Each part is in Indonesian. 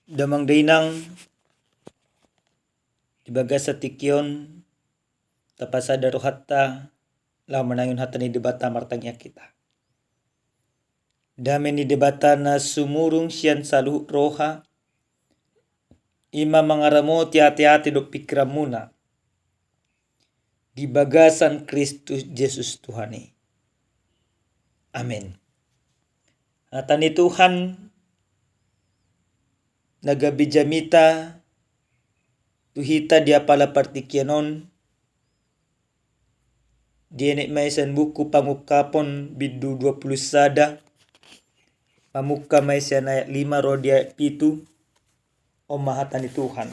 Damang dainang dibaga sa tikyon tapasada rohatta lamanayun hata ni debata martangya kita. Dame ni debata na sumurung siyan sa luhut roha ima mangaramo ti-ati do pikiran muna di bagasan Kristus Yesus Tuhani. Amin. Hata ni Tuhan nagabijamita tuhita dia pala partikyanon dienek maisan buku pangukapon bidu 20 sada pamuka maisan ayat 5 rodia pitu omahata ni Tuhan.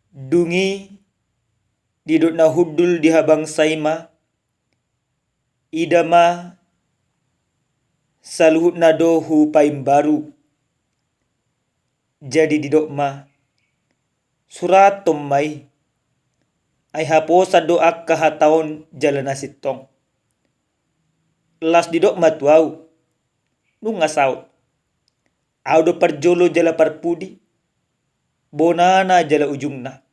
Dungi didot na hudul di habang saima idama saluhut na dohu paimbaru jadi didok ma surat tomai ay haposa doa kahataon jalan nasitong las didok matuau nunga saut audo parjolo jala parpudi bonana jala ujungna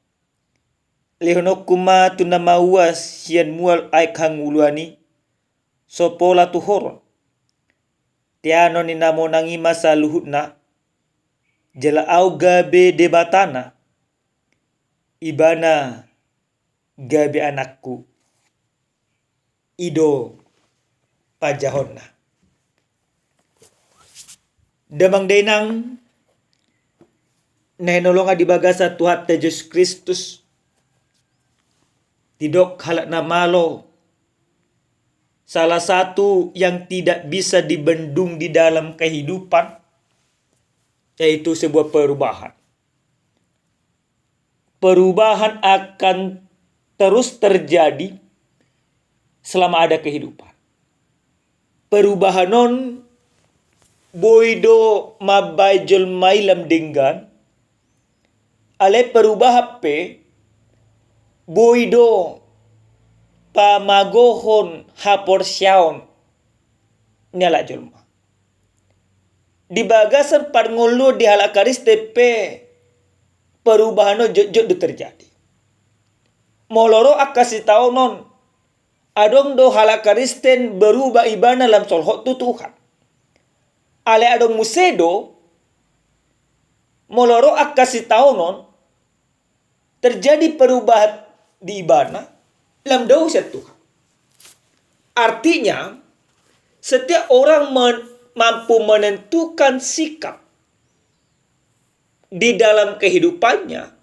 lehono kuma tunamawas sian mual ay kanguluani sopola tuhoro tiano ni namo nangima sa luhutna jala au gabe debatana ibana gabe anakku ido pajahonna. Damang dainang nahinolonga di bagasa Tuhan Yesus Kristus tidok halak na malo salah satu yang tidak bisa dibendung di dalam kehidupan yaitu sebuah perubahan. Perubahan akan terus terjadi selama ada kehidupan. Perubahanon boido mabajol mailam denggan ale perubahape boido pamagohon haporsyaon nyala jolma. Di bagasan parngolo di halakaris tepe perubahan jod terjadi. Moloro akasi taunon adong do halakaristen berubah ibana lam solhot tu Tuhan. Ale adong musedo moloro akasi taunon terjadi perubahan di ibana lam do Tuhan. Artinya setiap orang mampu menentukan sikap di dalam kehidupannya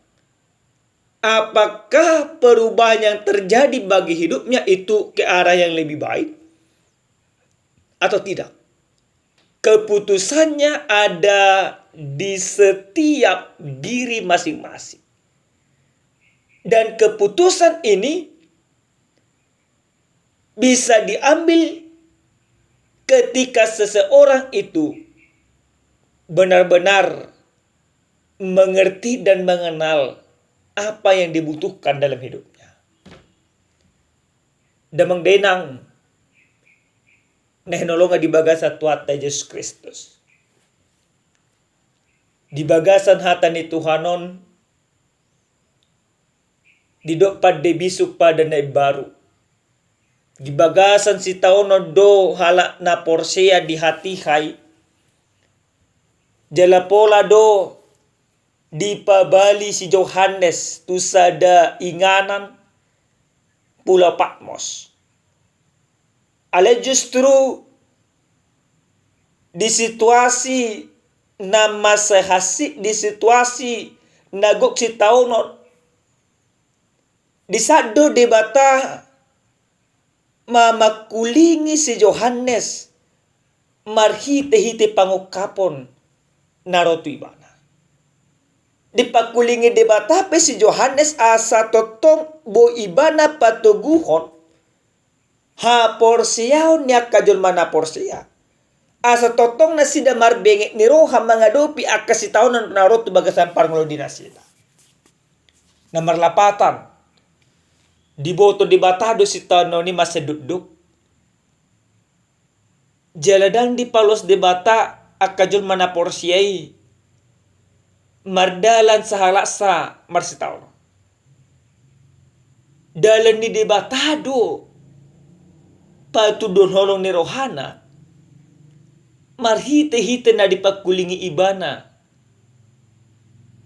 apakah perubahan yang terjadi bagi hidupnya itu ke arah yang lebih baik atau tidak. Keputusannya ada di setiap diri masing-masing. Dan keputusan ini bisa diambil ketika seseorang itu benar-benar mengerti dan mengenal apa yang dibutuhkan dalam hidupnya. Damang denang nehnolonga di bagasa Tuhan Yesus Kristus. Di bagasan hata ni Tuhanon didok pada bisuk pada na baru. Di bagasan si taono do halak na porsea di hati hai jala pola do di pabali si Yohanes tu sada inganan Pulau Patmos. Ale justru di situasi na masahasi di situasi nagok si taono di sado debata mamakulingi si Yohanes marhite-hite pangukapon narotu ibana. Dipakulingi debata pe si Yohanes asa totong bo ibana patuguhon ha porsiyaon niya kajol mana porsiya. Asa totong na sida marbengek ni roha mangadopi akasitaon na narotu bagasan parngolo dinasida. Nomor lapatan diboto debatado si tano ni maseduduk jaladang di palos debata akajul mana porsiai mardalan sahalaksa marsitaw. Dalan ni debatado patudon holong ni rohana marhite-hite na dipakulingi ibana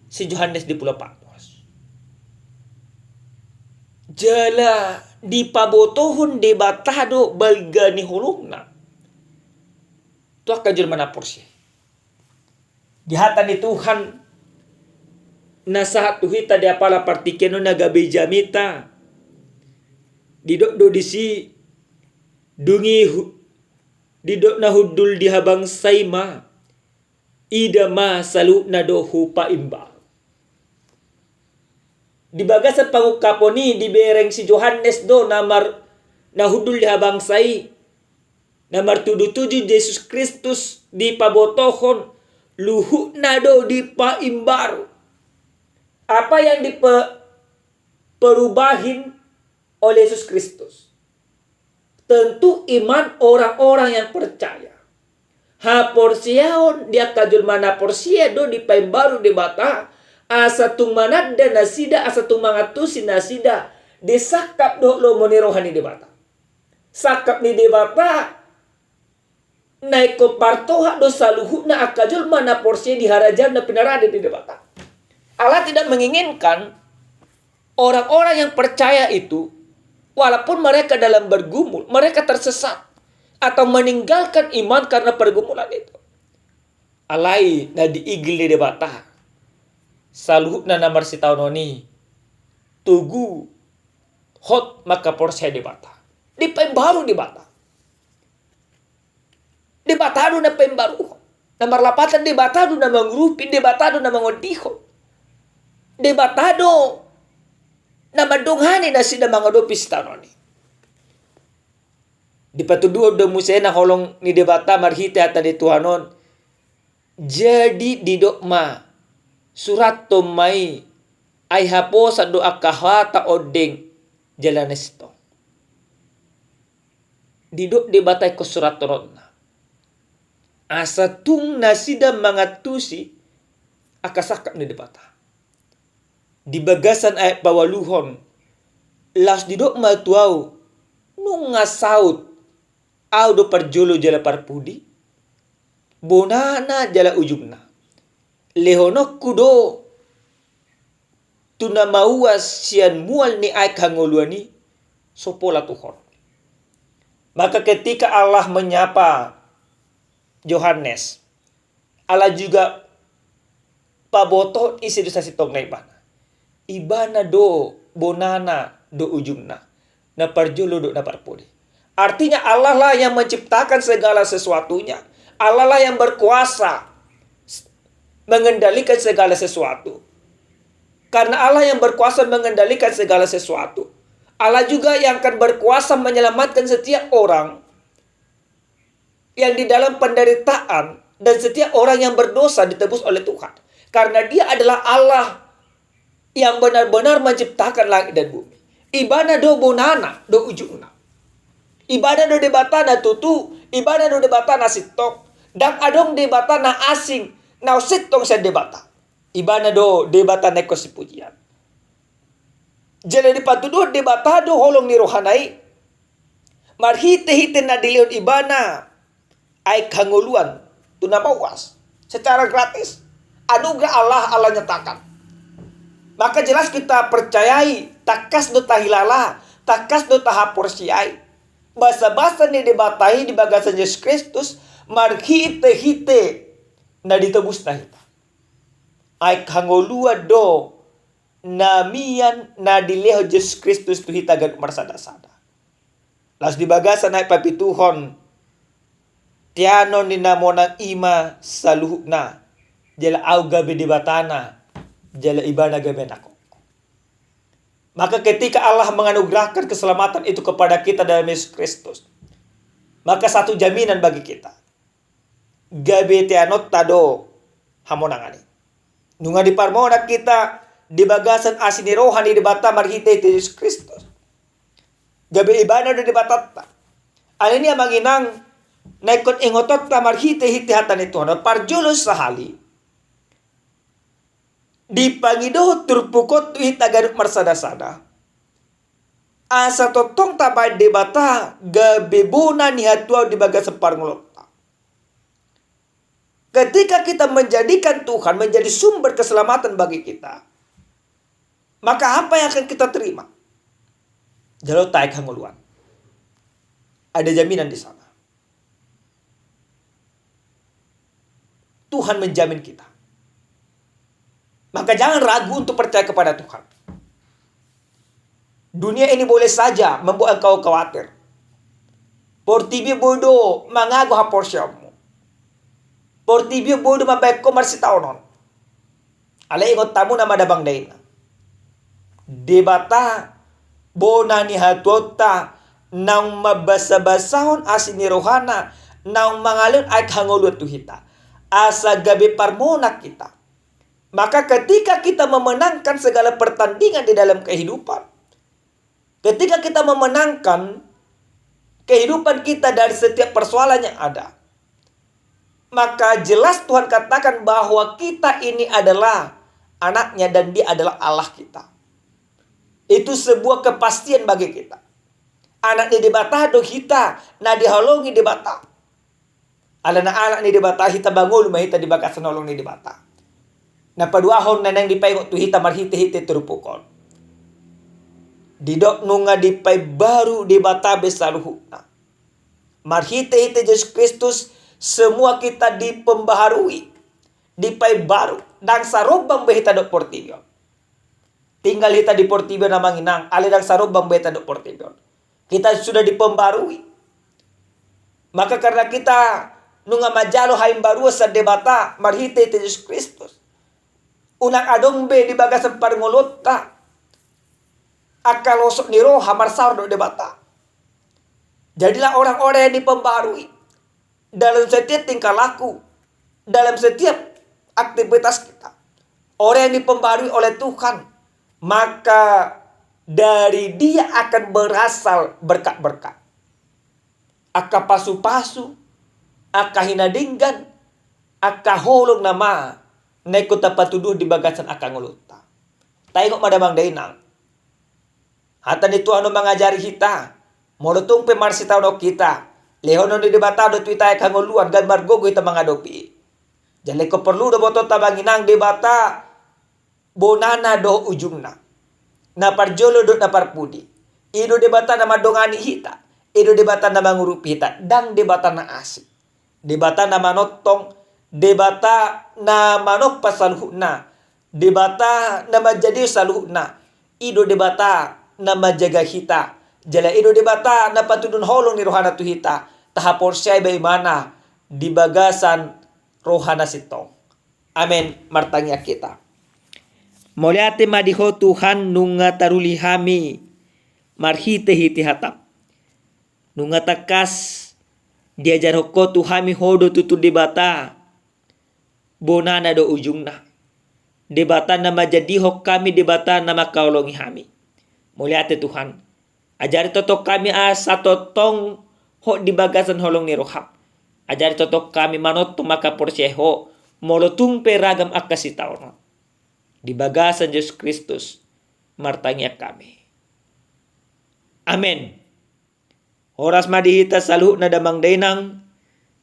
si Yohanes di Pulau Patmos. Jala dipabotohon debatado balga ni holongna. Tuak kajul mana porsi. Di hata ni Tuhan nasa tuhita di apala partikeno na gabi jamita. Didok do disi dungi didok na hudul di habang sayma ida ma salu na do hupa imba. Di bagasan pangukaponi di bereng si Yohanes do namar na hudul di habang say namar tudu-tuju Yesus Kristus di pabotohon luhu na do di paimbar. Apa yang perubahin oleh Yesus Kristus? Tentu iman orang-orang yang percaya. Ha porsiaon dia kajul mana porsia do di paimbaru di bata asa tung manada nasida asa tung mangatusi nasida disakap do lo moni rohani di bata. Sakap ni di bata naik ko partoha do saluhu na akajul mana porsia di harajan na pinarade di bata. Allah tidak menginginkan orang-orang yang percaya itu walaupun mereka dalam bergumul, mereka tersesat atau meninggalkan iman karena pergumulan itu. Alai na diigil di debata. Saluhut na namar si taunoni. Tugu hot maka porsia debata. Di pembaru debata. Debatado na pembaru. Namar lapatan debatado na mangrupi, debatado na mangondiho. Debatado na madunghani na sida mga dopis tanoni. Di patuduo do musena holong ni debata marhite ata di Tuhanon. Jadi di dokma surat tomai ay hapo sa doa kahata odeng jalanesto. Di dok debatay ko surat toron na. Asa tung na sida mga tusi akasakap ni debata. Di bagasan ay pawaluhon las didok matuaw nung ngasaut au do parjolo jala parpudi bonana jala ujungna lehonok kudo tuna mauas sian mual ni ay kangoluani sopola Tuhan. Maka ketika Allah menyapa Yohanes, Allah juga paboto isi dosa sitong na ibana do bonana do ujungna na parjolo do na parpudi. Artinya Allah lah yang menciptakan segala sesuatunya. Allah lah yang berkuasa mengendalikan segala sesuatu. Karena Allah yang berkuasa mengendalikan segala sesuatu, Allah juga yang akan berkuasa menyelamatkan setiap orang yang di dalam penderitaan dan setiap orang yang berdosa ditebus oleh Tuhan. Karena Dia adalah Allah yang benar-benar menciptakan langit dan bumi. Ibana do bonana do ujungna. Ibana do debatana tutu, ibana do debatana sitok, dan adong debatana asing, na sitong sa debata. Ibana do debatana ko si pujian. Jadi dipatuduh debatado holong ni rohanai. Marhite-hite na dilion ibana ay kanguluan tunapawas secara gratis. Anugerah Allah nyatakan. Maka jelas kita percayai takas do tahilala, takas do tahaporsiai. Basa-basa ni debatai di bagasan Yesus Kristus marhite-hite na ditebus na hita. Ay kangolua do namian na dileho Yesus Kristus tu hita gan marsada-sada. Las di bagasan ay papituhon tiano ni namonang ima saluhna jala au gabi debatana jala ibana gabi nako. Maka ketika Allah menganugerahkan keselamatan itu kepada kita dalam Yesus Kristus, maka satu jaminan bagi kita. Gabi tianot tado hamonangani. Nunga di parmona kita di bagasan asini rohani di bata marhite Yesus Kristus. Gabi ibana do di batata. Alin niya manginang Naikot ingotot tamar hite-hite hatan itu na parjulos sahali. Di pangido turpukot tu hita garut marsada-sada. Asa totong tabay debata gabebuna ni hatua di baga separngolot. Ketika kita menjadikan Tuhan menjadi sumber keselamatan bagi kita, maka apa yang akan kita terima? Jalo taik hanguluan. Ada jaminan di sana. Tuhan menjamin kita. Maka jangan ragu untuk percaya kepada Tuhan. Dunia ini boleh saja membuat engkau khawatir. Portibio bodo mangago haporsyamu. Portibio bodo mabeko marsitaonon. Ala ingot tamu nama dabang daina. Debata bonani hatuota nang mabasa-basahon asini rohana nang mangalun ay hangulot tuhita. Asa gabi parmonak kita. Maka ketika kita memenangkan segala pertandingan di dalam kehidupan, ketika kita memenangkan kehidupan kita dari setiap persoalan yang ada, maka jelas Tuhan katakan bahwa kita ini adalah anaknya dan dia adalah Allah kita. Itu sebuah kepastian bagi kita. Anak ni dibata do kita, na dihalongi dibata. Ala na anak ni dibata hita bangul mahita dibaka sanolong ni dibata. Na paduahon na nang dipay tu hita marhite-hite turupukon. Didok nunga dipay baru dibata besaluhuna. Marhite-hite Yesus Kristus semua kita dipembaharui. Dipay baru. Dang sarobang behita dok portibio. Tinggal hita di portibio na manginang. Alidang sarobang behita dok portibio. Kita sudah dipembarui. Maka karena kita nunga majalo haim baru sa debata marhite te Yesus Kristus. Unang adongbe di bagasan parngolot ta. Akalosok ni roha marsar do debata. Jadilah orang-orang yang dipembarui dalam setiap tingkah laku, dalam setiap aktivitas kita. Orang yang dipembarui oleh Tuhan, maka dari dia akan berasal berkat-berkat. Aka pasu-pasu, aka hinadinggan, aka holong nama, naikota patuduh di bagasan aka nguluta. Tengok madamang dainang. Hatan itu ano mengajari kita, molotung pemarsita do kita, lehonon di debata do tuita aka nguluan, gambar gogo kita mengadopi. Jadi ko perlu do boto tabanginang debata, bonana do ujungna. Na parjolo do na parpudi. Ido debata na madongani hita. Ido debata na mangurupi hita. Dang debata na asik. Debata na manotong. Debata na manok pasaluhna. Debata na majadi saluhna. Ido debata na majaga hita. Jala ido debata na patudun holong ni rohana tu hita. Tahapor siya baimana. Di bagasan rohana sitong. Amen. Martangya kita. Moliate madiho Tuhan nunga taruli hami marhite hiti hatap. Nunga takas diajar hoko Tuhami hodo tutu debata. Bonana do ujungna. Debata nama jadi hok kami debata nama kaulongi hami. Moliate Tuhan. Ajari totok kami asa totong hok di bagasan holong ni rohap. Ajari totok kami manot maka porseho molotung peragam akasitaono. Di bagasan Yesus Kristus martangnya kami. Amin. Horas madihita saluh na damang dainang.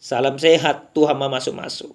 Salam sehat Tuhan mamasuk-masuk.